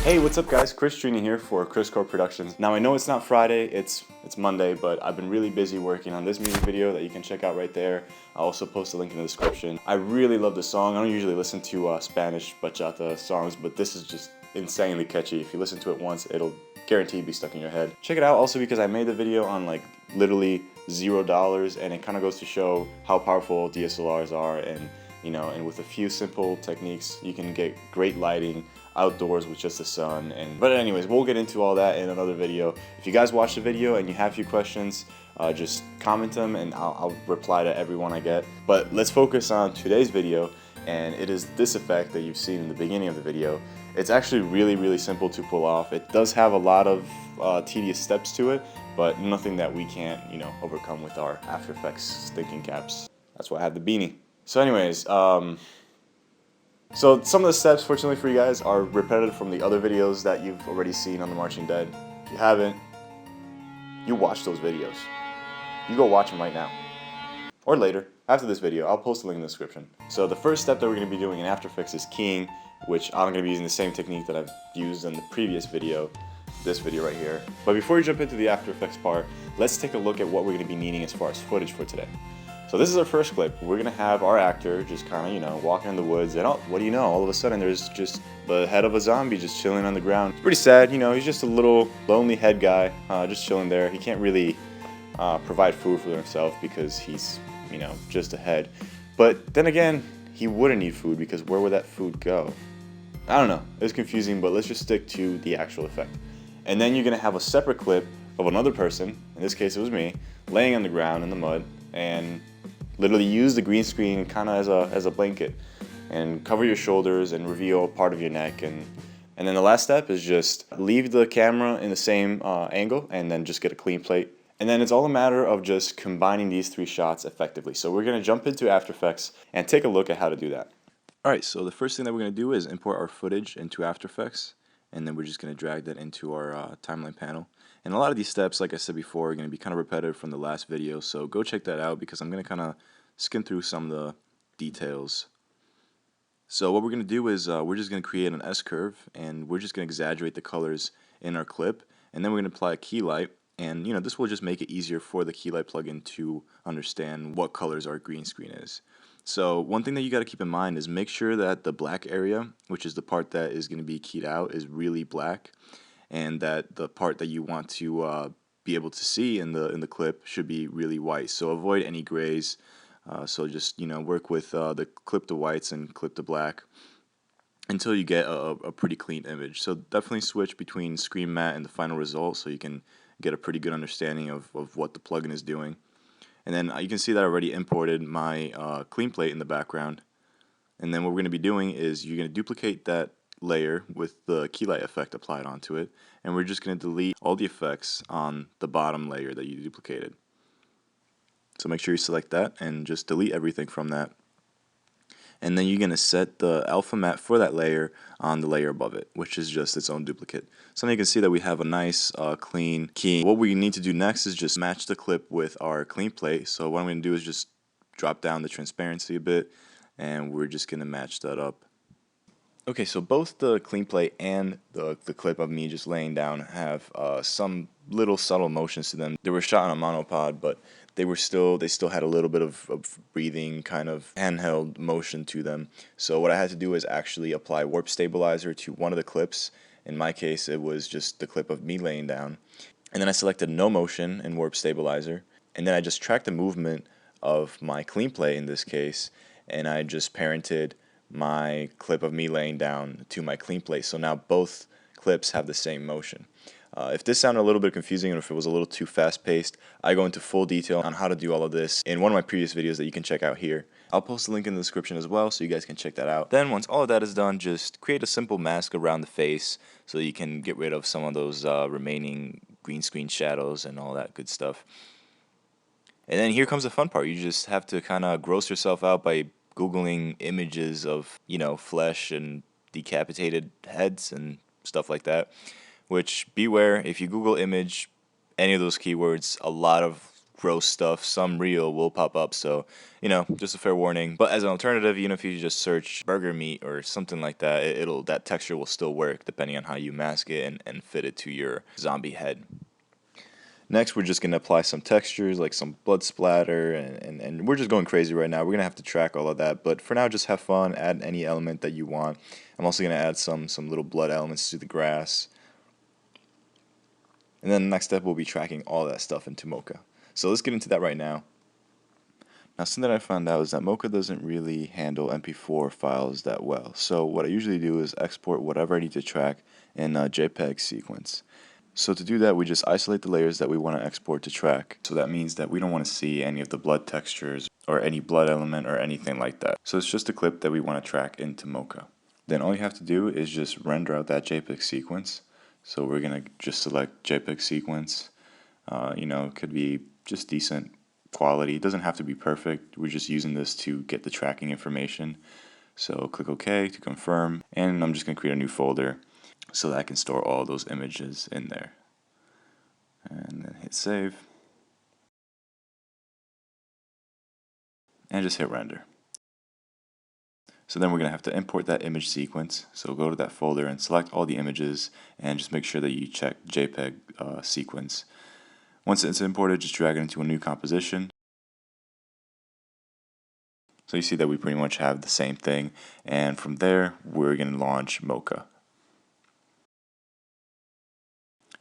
Hey, what's up guys? Chris Trini here for KRISCOART'S Productions. Now I know it's not Friday, it's Monday, but I've been really busy working on this music video that you can check out right there. I'll also post a link in the description. I really love the song. I don't usually listen to Spanish bachata songs, but this is just insanely catchy. If you listen to it once, it'll guaranteed be stuck in your head. Check it out also because I made the video on like literally $0, and it kind of goes to show how powerful DSLRs are, and and with a few simple techniques you can get great lighting outdoors with just the sun. But anyways, we'll get into all that in another video. If you guys watch the video and you have a few questions, just comment them and I'll reply to everyone I get. But let's focus on today's video, and it is this effect that you've seen in the beginning of the video. It's actually really simple to pull off. It does have a lot of tedious steps to it, but nothing that we can't overcome with our After Effects thinking caps. That's why I have the beanie. So anyways, so some of the steps, fortunately for you guys, are repetitive from the other videos that you've already seen on the MarchingDead. If you haven't, you watch those videos. You go watch them right now. Or later, after this video. I'll post a link in the description. So the first step that we're going to be doing in After Effects is keying, which I'm going to be using the same technique that I've used in the previous video, this video right here. But before we jump into the After Effects part, let's take a look at what we're going to be needing as far as footage for today. So this is our first clip. We're going to have our actor just kind of, walking in the woods, and what do you know, all of a sudden there's just the head of a zombie just chilling on the ground. It's pretty sad, he's just a little lonely head guy, just chilling there. He can't really provide food for himself because he's, just a head. But then again, he wouldn't need food because where would that food go? I don't know, it's confusing, but let's just stick to the actual effect. And then you're going to have a separate clip of another person, in this case it was me, laying on the ground in the mud, and literally use the green screen kind of as a blanket and cover your shoulders and reveal part of your neck. And then the last step is just leave the camera in the same angle and then just get a clean plate. And then it's all a matter of just combining these three shots effectively. So we're going to jump into After Effects and take a look at how to do that. Alright, so the first thing that we're going to do is import our footage into After Effects, and then we're just going to drag that into our timeline panel. And a lot of these steps, like I said before, are going to be kind of repetitive from the last video, so go check that out because I'm going to kind of skim through some of the details. So what we're going to do is we're just going to create an S-curve, and we're just going to exaggerate the colors in our clip, and then we're going to apply a key light, and this will just make it easier for the key light plugin to understand what colors our green screen is. So one thing that you got to keep in mind is make sure that the black area, which is the part that is going to be keyed out, is really black, and that the part that you want to be able to see in the clip should be really white. So avoid any grays. So just work with the clip to whites and clip to black until you get a pretty clean image. So definitely switch between screen matte and the final result so you can get a pretty good understanding of what the plugin is doing. And then you can see that I already imported my clean plate in the background. And then what we're going to be doing is you're going to duplicate that layer with the key light effect applied onto it, and we're just going to delete all the effects on the bottom layer that you duplicated. So make sure you select that and just delete everything from that. And then you're going to set the alpha matte for that layer on the layer above it, which is just its own duplicate. So now you can see that we have a nice clean key. What we need to do next is just match the clip with our clean plate. So what I'm going to do is just drop down the transparency a bit, and we're just going to match that up. Okay, so both the clean plate and the clip of me just laying down have some little subtle motions to them. They were shot on a monopod, but they still had a little bit of breathing, kind of handheld motion to them. So what I had to do is actually apply warp stabilizer to one of the clips. In my case, it was just the clip of me laying down. And then I selected no motion in warp stabilizer. And then I just tracked the movement of my clean plate in this case, and I just parented my clip of me laying down to my clean plate. So now both clips have the same motion. If this sounded a little bit confusing or if it was a little too fast-paced, I go into full detail on how to do all of this in one of my previous videos that you can check out here. I'll post a link in the description as well so you guys can check that out. Then once all of that is done, just create a simple mask around the face so you can get rid of some of those remaining green screen shadows and all that good stuff. And then here comes the fun part. You just have to kind of gross yourself out by Googling images of, flesh and decapitated heads and stuff like that. Which, beware, if you Google image, any of those keywords, a lot of gross stuff, some reel will pop up. So, you know, just a fair warning. But as an alternative, even if you just search burger meat or something like that, that texture will still work depending on how you mask it and fit it to your zombie head. Next, we're just going to apply some textures like some blood splatter, and we're just going crazy right now. We're going to have to track all of that, but for now, just have fun, add any element that you want. I'm also going to add some little blood elements to the grass. And then the next step, we'll be tracking all that stuff into Mocha. So let's get into that right now. Now, something that I found out is that Mocha doesn't really handle MP4 files that well. So what I usually do is export whatever I need to track in a JPEG sequence. So to do that, we just isolate the layers that we want to export to track. So that means that we don't want to see any of the blood textures or any blood element or anything like that. So it's just a clip that we want to track into Mocha. Then all you have to do is just render out that JPEG sequence. So we're going to just select JPEG sequence. You know, it could be just decent quality. It doesn't have to be perfect. We're just using this to get the tracking information. So click OK to confirm. And I'm just going to create a new folder so that I can store all those images in there. And then hit save. And just hit render. So then we're going to have to import that image sequence. So go to that folder and select all the images and just make sure that you check JPEG sequence. Once it's imported, just drag it into a new composition. So you see that we pretty much have the same thing. And from there, we're going to launch Mocha.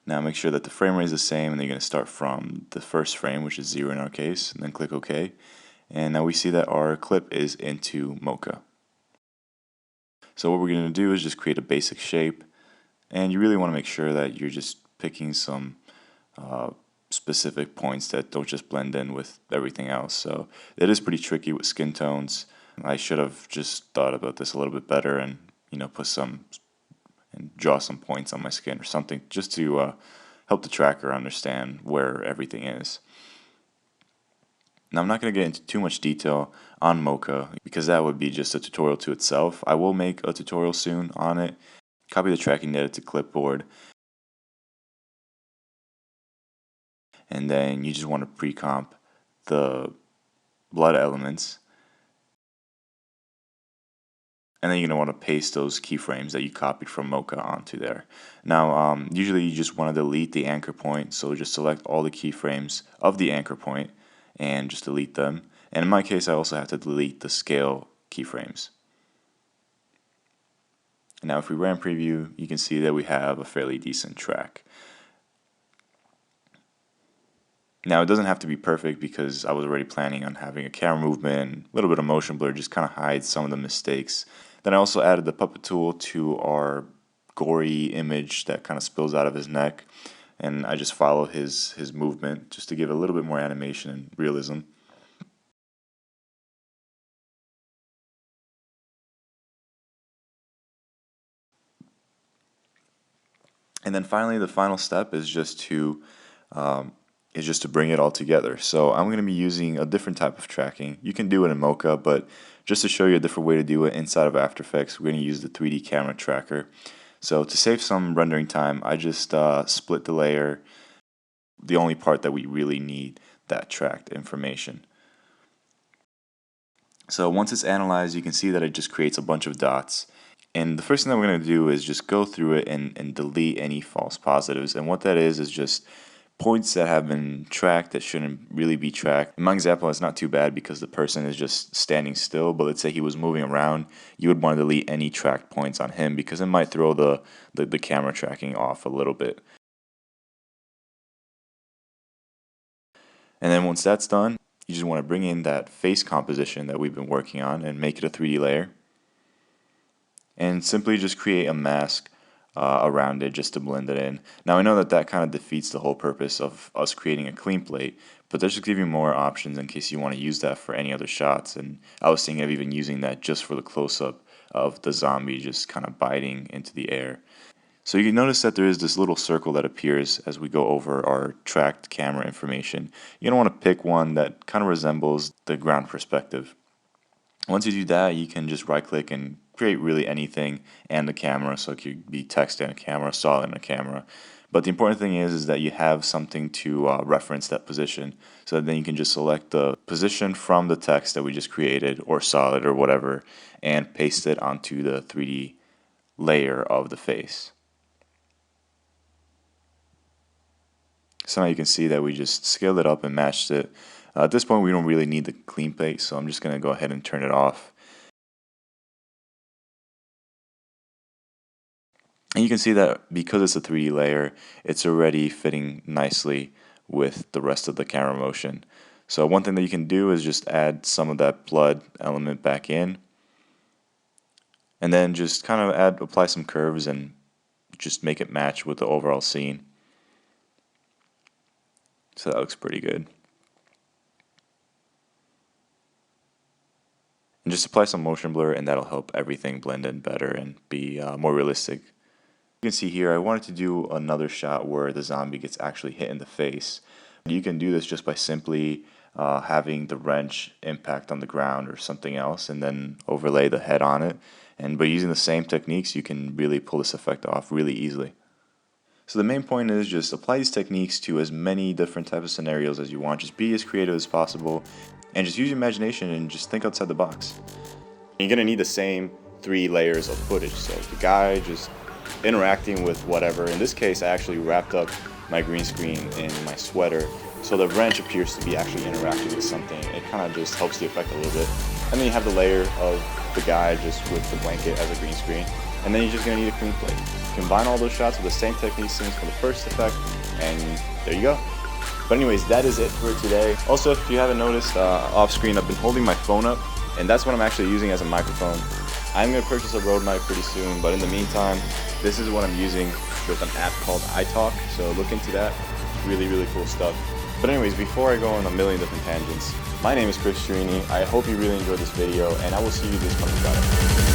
Now make sure that the frame rate is the same, and then you're going to start from the first frame, which is 0 in our case, and then click OK. And now we see that our clip is into Mocha. So what we're going to do is just create a basic shape, and you really want to make sure that you're just picking some specific points that don't just blend in with everything else. So it is pretty tricky with skin tones. I should have just thought about this a little bit better and, you know, put some and draw some points on my skin or something just to help the tracker understand where everything is. Now I'm not going to get into too much detail on Mocha because that would be just a tutorial to itself. I will make a tutorial soon on it. Copy the tracking data to clipboard, and then you just want to pre-comp the blood elements, and then you're going to want to paste those keyframes that you copied from Mocha onto there. Now usually you just want to delete the anchor point, so just select all the keyframes of the anchor point and just delete them. And in my case, I also have to delete the scale keyframes. Now if we ram preview, you can see that we have a fairly decent track. Now it doesn't have to be perfect because I was already planning on having a camera movement, a little bit of motion blur, just kind of hides some of the mistakes. Then I also added the puppet tool to our gory image that kind of spills out of his neck, and I just follow his movement just to give it a little bit more animation and realism. And then finally, the final step is just to bring it all together. So I'm going to be using a different type of tracking. You can do it in Mocha, but just to show you a different way to do it inside of After Effects, we're going to use the 3D camera tracker. So to save some rendering time, I just split the layer, the only part that we really need that tracked information. So once it's analyzed, you can see that it just creates a bunch of dots. And the first thing that we're going to do is just go through it and delete any false positives. And what that is just points that have been tracked that shouldn't really be tracked. In my example, it's not too bad because the person is just standing still, but let's say he was moving around, you would want to delete any tracked points on him because it might throw the camera tracking off a little bit. And then once that's done, you just want to bring in that face composition that we've been working on and make it a 3D layer. And simply just create a mask around it just to blend it in. Now I know that kind of defeats the whole purpose of us creating a clean plate, but that just give you more options in case you want to use that for any other shots. And I was thinking of even using that just for the close-up of the zombie just kind of biting into the air. So you can notice that there is this little circle that appears as we go over our tracked camera information. You're going to want to pick one that kind of resembles the ground perspective. Once you do that, you can just right click and create really anything and the camera. So it could be text and a camera, solid and a camera. But the important thing is that you have something to reference that position, so that then you can just select the position from the text that we just created, or solid, or whatever, and paste it onto the 3D layer of the face. So now you can see that we just scaled it up and matched it. At this point, we don't really need the clean plate, so I'm just going to go ahead and turn it off. And you can see that because it's a 3D layer, it's already fitting nicely with the rest of the camera motion. So one thing that you can do is just add some of that blood element back in, and then just kind of apply some curves and just make it match with the overall scene. So that looks pretty good. And just apply some motion blur, and that'll help everything blend in better and be more realistic. You can see here I wanted to do another shot where the zombie gets actually hit in the face. You can do this just by simply having the wrench impact on the ground or something else, and then overlay the head on it. And by using the same techniques, you can really pull this effect off really easily. So the main point is just apply these techniques to as many different types of scenarios as you want. Just be as creative as possible, and just use your imagination and just think outside the box. You're going to need the same 3 layers of footage. So the guy just interacting with whatever. In this case, I actually wrapped up my green screen in my sweater, so the wrench appears to be actually interacting with something. It kind of just helps the effect a little bit. And then you have the layer of the guy just with the blanket as a green screen. And then you're just going to need a clean plate. Combine all those shots with the same techniques seen for the first effect, and there you go. But anyways, that is it for today. Also, if you haven't noticed, off screen I've been holding my phone up, and that's what I'm actually using as a microphone. I'm going to purchase a Rode mic pretty soon, but in the meantime, this is what I'm using with an app called iTalk, so look into that. Really, really cool stuff. But anyways, before I go on a million different tangents, my name is Chris Chiarini. I hope you really enjoyed this video, and I will see you this coming Friday.